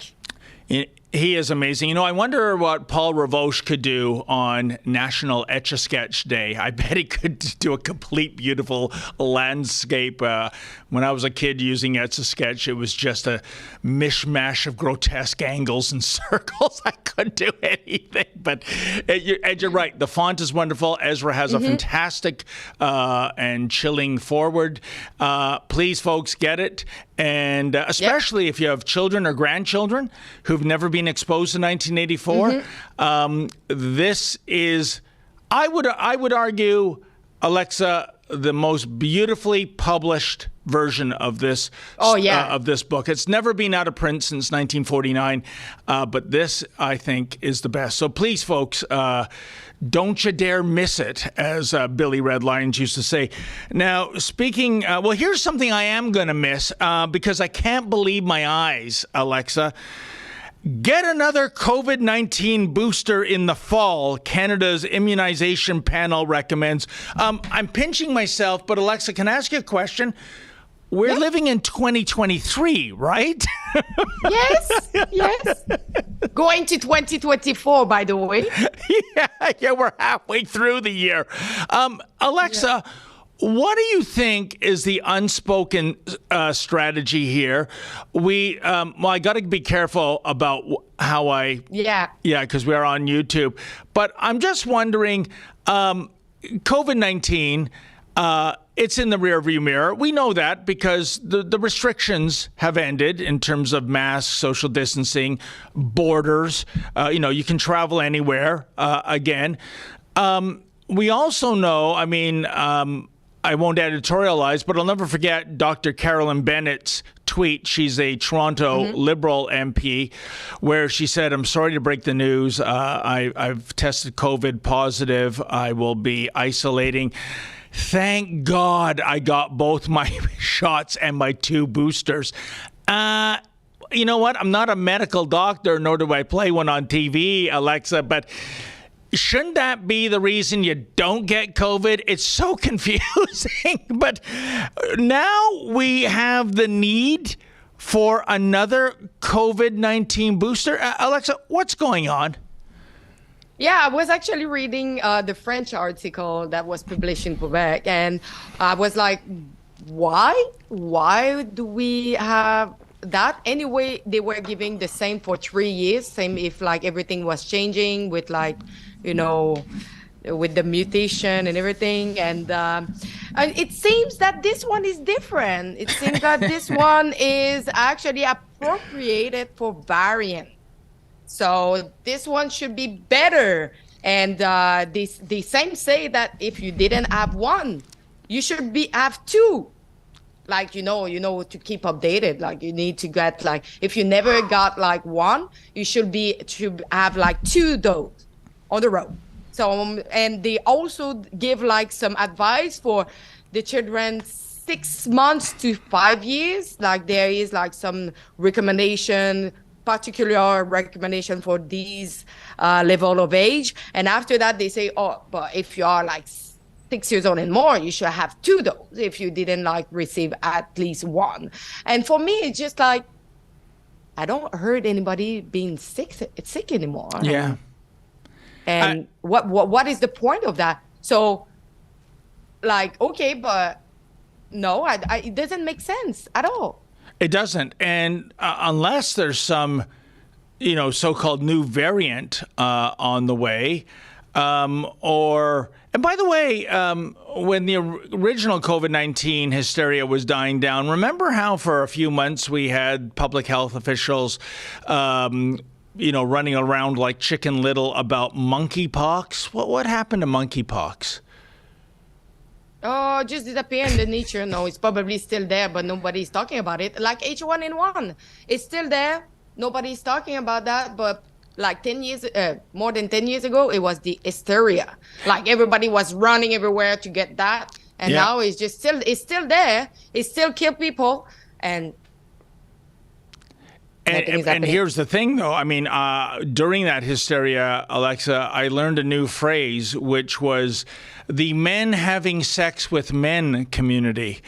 A: He is amazing. You know, I wonder what Paul Ravoche could do on National Etch-a-Sketch Day. I bet he could do a complete beautiful landscape. When I was a kid using Etch-a-Sketch, it was just a mishmash of grotesque angles and circles. I couldn't do anything. But you're right. The font is wonderful. Ezra has a fantastic and chilling forward. Please, folks, get it. And especially if you have children or grandchildren who've never been exposed to 1984, this is, I would argue, Alexa, the most beautifully published version of this of this book. It's never been out of print since 1949, but this, I think, is the best. So please, folks, don't you dare miss it, as Billy Red Lions used to say. Now, speaking, well, here's something I am going to miss because I can't believe my eyes, Alexa. Get another COVID-19 booster in the fall, Canada's immunization panel recommends. I'm pinching myself, but Alexa, can I ask you a question? We're living in 2023, right?
B: Yes. Going to 2024, by the way.
A: Yeah, we're halfway through the year. Alexa, what do you think is the unspoken strategy here? I got to be careful about how I... Yeah, because we're on YouTube. But I'm just wondering, COVID-19... it's in the rearview mirror. We know that because the restrictions have ended in terms of masks, social distancing, borders. You can travel anywhere again. We also know, I won't editorialize, but I'll never forget Dr. Carolyn Bennett's tweet. She's a Toronto Liberal MP, where she said, "I'm sorry to break the news. I've tested COVID positive. I will be isolating. Thank God I got both my shots and my 2 boosters." You know what? I'm not a medical doctor, nor do I play one on TV, Alexa, but shouldn't that be the reason you don't get COVID? It's so confusing. But now we have the need for another COVID-19 booster. Alexa, what's going on?
B: Yeah, I was actually reading the French article that was published in Quebec, and I was like, why? Why do we have that? Anyway, they were giving the same for 3 years, same if like everything was changing with with the mutation and everything. And it seems that this one is different. It seems that this one is actually appropriated for variant. So this one should be better. And the same say that if you didn't have one, you should have 2. Like, to keep updated, like you need to get if you never got one, you should have 2 doses on the road. So, and they also give some advice for the children 6 months to 5 years. There is some recommendation, particular recommendation for these level of age. And after that, they say, but if you are 6 years old and more, you should have 2 doses if you didn't receive at least 1. And for me, it's just I don't heard anybody being sick anymore.
A: Yeah.
B: And what is the point of that? So okay, but no, it doesn't make sense at all.
A: It doesn't. And unless there's some, so-called new variant on the way, and by the way, when the original COVID-19 hysteria was dying down, remember how for a few months we had public health officials running around like Chicken Little about monkeypox. What happened to monkeypox?
B: Oh, just disappear in the nature. No, it's probably still there, but nobody's talking about it. Like H1N1, it's still there. Nobody's talking about that, but like 10 years, more than 10 years ago, it was the hysteria. Like everybody was running everywhere to get that. And now it's still there. It still kill people. And
A: here's the thing, though. I mean, during that hysteria, Alexa, I learned a new phrase, which was the men having sex with men community.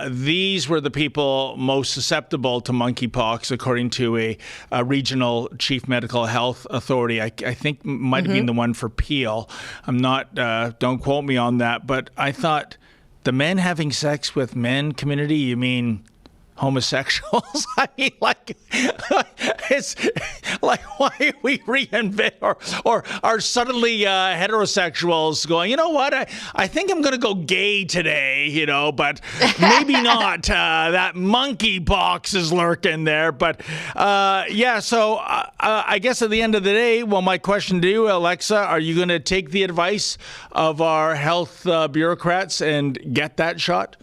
A: These were the people most susceptible to monkeypox, according to a regional chief medical health authority. I think might have been the one for Peel. I'm not, don't quote me on that, but I thought the men having sex with men community, you mean homosexuals? I mean, like, it's like, why we reinvent or are suddenly heterosexuals going, you know what, I think I'm going to go gay today, but maybe not. That monkeypox is lurking there. But so I guess at the end of the day, well, my question to you, Alexa, are you going to take the advice of our health bureaucrats and get that shot?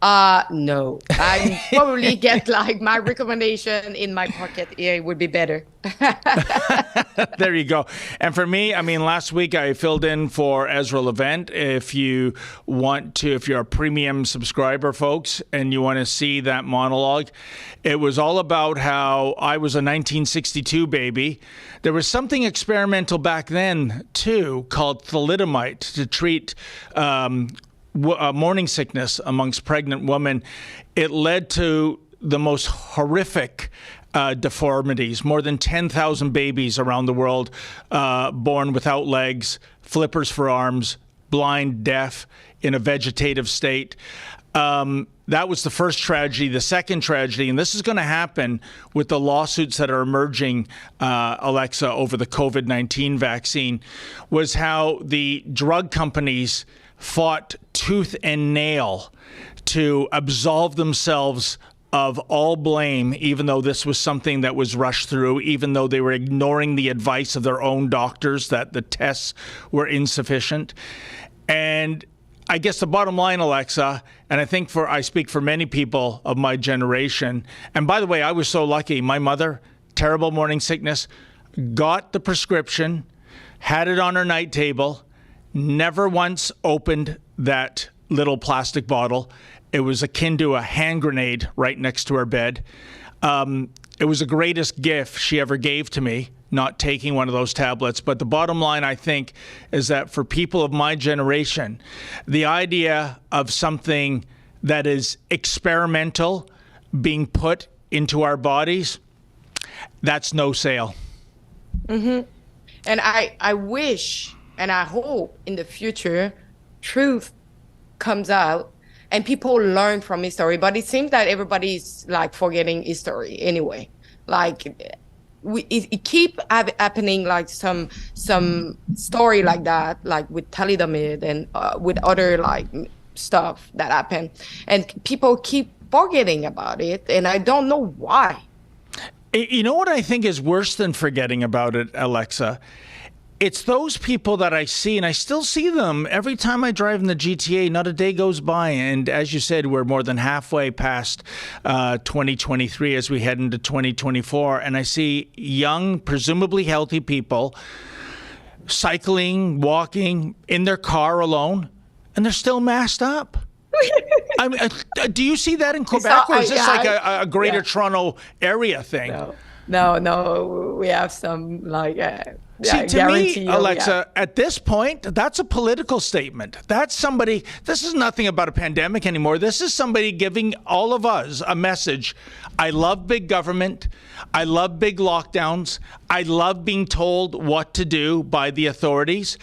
B: No. I probably get like my recommendation in my pocket. It would be better.
A: There you go. And for me, I mean, last week I filled in for Ezra Levent. If you're a premium subscriber, folks, and you want to see that monologue, it was all about how I was a 1962 baby. There was something experimental back then, too, called thalidomide to treat morning sickness amongst pregnant women. It led to the most horrific deformities. More than 10,000 babies around the world born without legs, flippers for arms, blind, deaf, in a vegetative state. That was the first tragedy. The second tragedy, and this is going to happen with the lawsuits that are emerging, Alexa, over the COVID-19 vaccine, was how the drug companies fought tooth and nail to absolve themselves of all blame, even though this was something that was rushed through, even though they were ignoring the advice of their own doctors that the tests were insufficient. And I guess the bottom line, Alexa, and I think I speak for many people of my generation, and by the way, I was so lucky. My mother, terrible morning sickness, got the prescription, had it on her night table, never once opened that little plastic bottle. It was akin to a hand grenade right next to her bed. It was the greatest gift she ever gave to me, not taking one of those tablets. But the bottom line, I think, is that for people of my generation, the idea of something that is experimental being put into our bodies, that's no sale.
B: Mm-hmm. And I wish and I hope in the future, truth comes out and people learn from history. But it seems that everybody's like forgetting history anyway. Like it keep happening, like some story like that, like with thalidomide and with other like stuff that happened, and people keep forgetting about it, and I don't know why.
A: You know what I think is worse than forgetting about it, Alexa? It's those people that I see, and I still see them every time I drive in the GTA. Not a day goes by. And as you said, we're more than halfway past 2023 as we head into 2024. And I see young, presumably healthy people cycling, walking in their car alone, and they're still masked up. I mean, do you see that in Quebec, or is this like a Greater Toronto area thing?
B: No, we have some like...
A: See, to me, Alexa, at this point, that's a political statement. That's somebody, this is nothing about a pandemic anymore. This is somebody giving all of us a message. I love big government. I love big lockdowns. I love being told what to do by the authorities.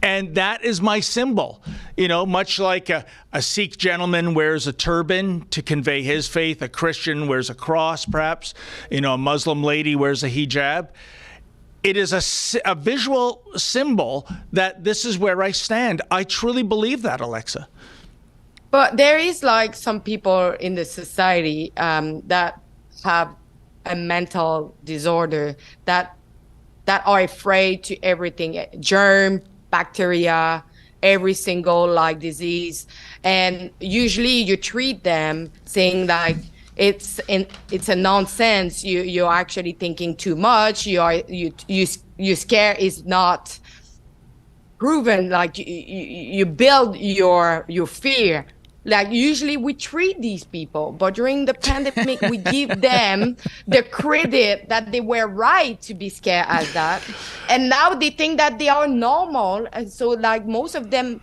A: And that is my symbol. You know, much like a Sikh gentleman wears a turban to convey his faith, a Christian wears a cross, perhaps, you know, a Muslim lady wears a hijab. It is a visual symbol that this is where I stand. I truly believe that, Alexa.
B: But there is like some people in the society that have a mental disorder that are afraid to everything, germ, bacteria, every single like disease. And usually you treat them saying like it's a nonsense. You're actually thinking too much. You scare is not proven. Like you build your fear. Like usually we treat these people, but during the pandemic, we give them the credit that they were right to be scared as that. And now they think that they are normal. And so like most of them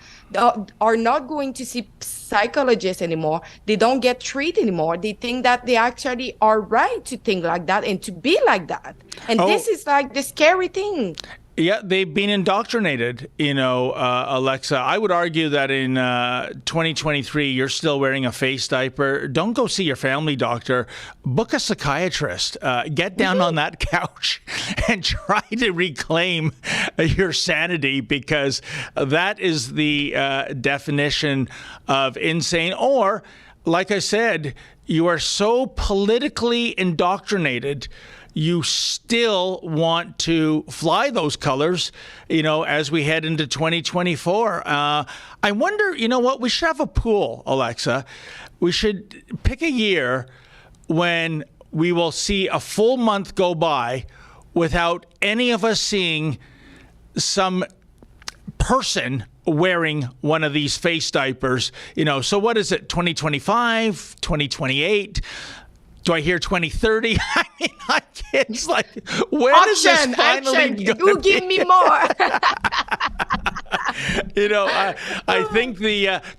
B: are not going to see psychologists anymore. They don't get treated anymore. They think that they actually are right to think like that and to be like that. And this is like the scary thing.
A: Yeah, they've been indoctrinated, Alexa. I would argue that in 2023, you're still wearing a face diaper. Don't go see your family doctor. Book a psychiatrist. Get down on that couch and try to reclaim your sanity, because that is the definition of insane. Or, like I said, you are so politically indoctrinated, you still want to fly those colors, as we head into 2024. I wonder, what? We should have a pool, Alexa. We should pick a year when we will see a full month go by without any of us seeing some person wearing one of these face diapers. So what is it, 2025, 2028? Do I hear 2030? I mean, it's like, where does this finally go?
B: You give me more.
A: I think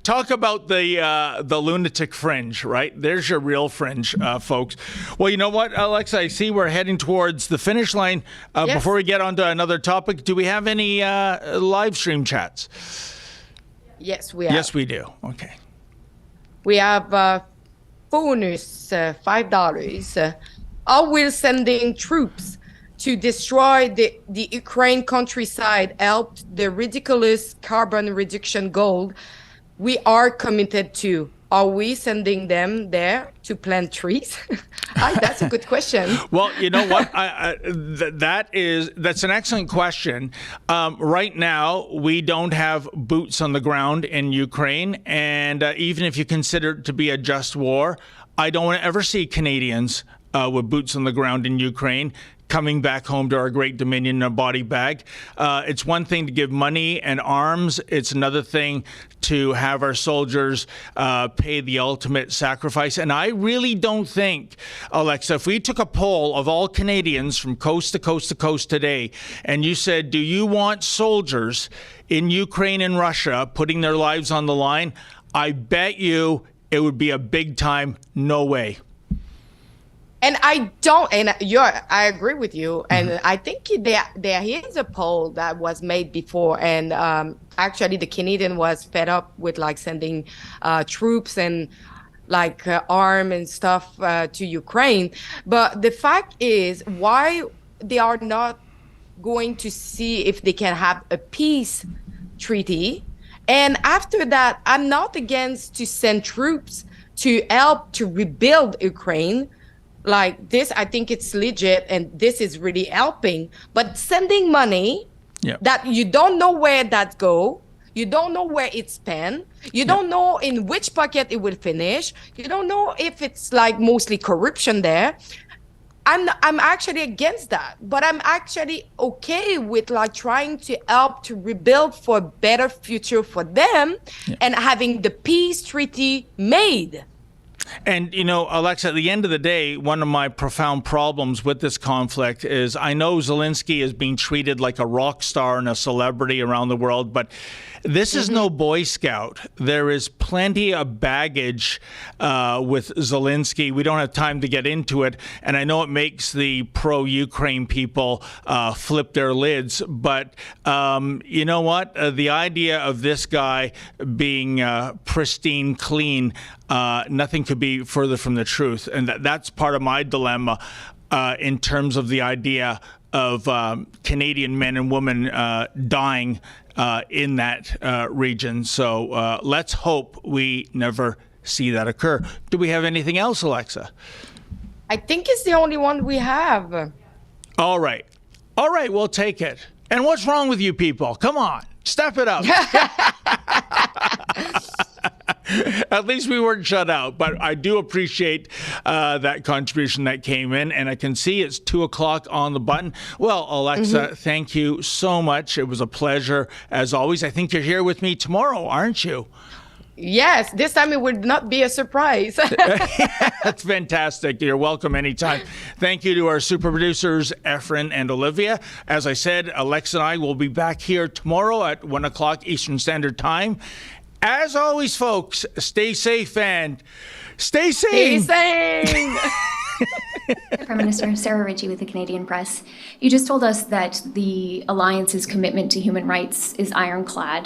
A: talk about the lunatic fringe, right? There's your real fringe, folks. Well, you know what, Alexa? I see we're heading towards the finish line.
B: Yes.
A: Before we get on to another topic, do we have any live stream chats?
B: Yes, we have.
A: Yes, we do. Okay.
B: We have bonus $5. Are we sending troops to destroy the Ukraine countryside, help the ridiculous carbon reduction goal we are committed to? Are we sending them there to plant trees? That's a good question.
A: Well, you know what? That's an excellent question. Right now, we don't have boots on the ground in Ukraine. And even if you consider it to be a just war, I don't ever see Canadians with boots on the ground in Ukraine coming back home to our great dominion in a body bag. It's one thing to give money and arms. It's another thing to have our soldiers pay the ultimate sacrifice. And I really don't think, Alexa, if we took a poll of all Canadians from coast to coast to coast today, and you said, do you want soldiers in Ukraine and Russia putting their lives on the line? I bet you it would be a big time no way.
B: And I agree with you. And I think there is a poll that was made before. And actually, the Canadian was fed up with like sending troops and like arm and stuff to Ukraine. But the fact is, why they are not going to see if they can have a peace treaty. And after that, I'm not against to send troops to help to rebuild Ukraine. Like this, I think it's legit, and this is really helping. But sending money that you don't know where that go, you don't know where it's spent, you don't know in which pocket it will finish, you don't know if it's like mostly corruption there. I'm actually against that, but I'm actually okay with like trying to help to rebuild for a better future for them and having the peace treaty made.
A: And, Alexa, at the end of the day, one of my profound problems with this conflict is I know Zelensky is being treated like a rock star and a celebrity around the world, but this is no Boy Scout. There is plenty of baggage with Zelensky. We don't have time to get into it. And I know it makes the pro-Ukraine people flip their lids. But you know what? The idea of this guy being pristine, clean, nothing could be further from the truth. And that's part of my dilemma in terms of the idea of Canadian men and women dying in that region. So let's hope we never see that occur. Do we have anything else, Alexa?
B: I think it's the only one we have.
A: All right. All right, we'll take it. And what's wrong with you people? Come on, step it up. At least we weren't shut out, but I do appreciate that contribution that came in, and I can see it's 2:00 on the button. Well, Alexa, thank you so much. It was a pleasure, as always. I think you're here with me tomorrow, aren't you?
B: Yes, this time it would not be a surprise.
A: That's fantastic. You're welcome anytime. Thank you to our super producers, Efren and Olivia. As I said, Alexa and I will be back here tomorrow at 1:00 Eastern Standard Time. As always, folks, stay safe and stay sane.
B: Stay sane.
K: Prime Minister, Sarah Ritchie with the Canadian Press. You just told us that the Alliance's commitment to human rights is ironclad.